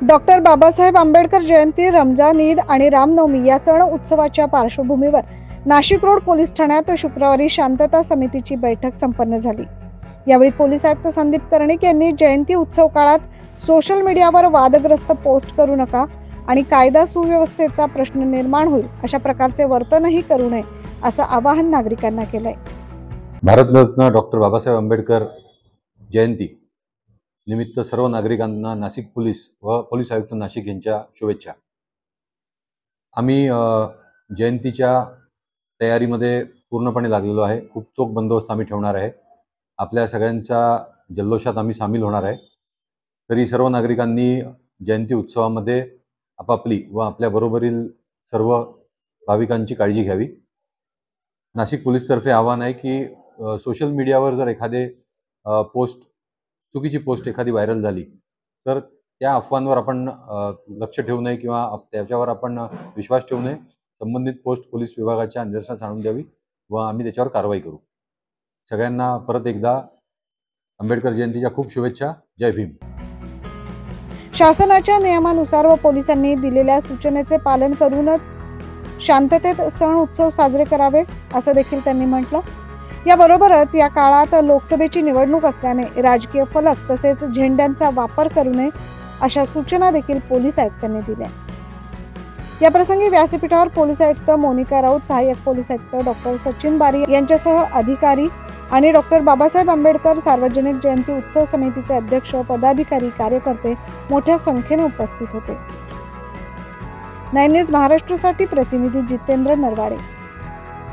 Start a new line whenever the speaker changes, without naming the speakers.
Doctor Babasaheb Ambedkar जयंती, रमजान ईद आणि रामनवमी या सण उत्सवाच्या पार्श्वभूमीवर नाशिक रोड पोलीस ठाण्यात शुक्रवारी शांतता समितीची बैठक संपन्न झाली। यावेळी पोलीस आयुक्त संदीप कर्णिक यांनी जयंती उत्सव काळात सोशल मीडियावर वादग्रस्त पोस्ट करू नका आणि कायदा सुव्यवस्थेचा प्रश्न निर्माण होईल अशा प्रकारचे वर्तनही करू नये असं आवाहन नागरिकांना केलंय।
भारतरत्न डॉक्टर बाबासाहेब आंबेडकर जयंती निमित्त सर्व नागरिकांना नाशिक पोलीस व पोलीस आयुक्त नाशिक यांच्या शुभेच्छा। आम्ही जयंतीच्या तयारीमध्ये पूर्णपणे लागलेलो आहे। खूप चोख बंदोबस्त आम्ही ठेवणार आहे। आपल्या सगळ्यांच्या जल्लोषात आम्ही सामील होणार आहे। तरी सर्व नागरिकांनी जयंती उत्सवामध्ये आपापली व आपल्या बरोबरील सर्व भाविकांची काळजी घ्यावी। नाशिक पोलीसतर्फे आवाहन आहे की सोशल मीडियावर जर एखादे चुकीची पोस्ट एखादी व्हायरल झाली तर त्या अफवांवर आपण लक्ष ठेवू नये किंवा त्याच्यावर आपण विश्वास ठेवू नये। संबंधित पोस्ट पोलीस विभागाच्या निदर्शनास आणून द्यावी व आम्ही त्याच्यावर कारवाई करू। सगळ्यांना परत एकदा आंबेडकर जयंतीच्या खूप शुभेच्छा। जय भीम।
शासनाच्या नियमानुसार व पोलिसांनी दिलेल्या सूचनेचे पालन करूनच शांततेत सण उत्सव साजरे करावे असं देखील त्यांनी म्हटलं। याबरोबरच या काळात लोकसभेची निवडणूक असल्याने राजकीय फलक तसेच झेंड्यांचा वापर करू नये अशा सूचना देखील पोलीस आयुक्तांनी दिल्या। या प्रसंगी व्यासपीठावर पोलीस आयुक्त मोनिका राऊत, सहाय्यक पोलीस आयुक्त डॉक्टर सचिन बारी यांच्यासह अधिकारी आणि डॉक्टर बाबासाहेब आंबेडकर सार्वजनिक जयंती उत्सव समितीचे अध्यक्ष, पदाधिकारी, कार्यकर्ते मोठ्या संख्येने उपस्थित होते। 9 न्यूज महाराष्ट्रासाठी प्रतिनिधी जितेंद्र नरवाडे।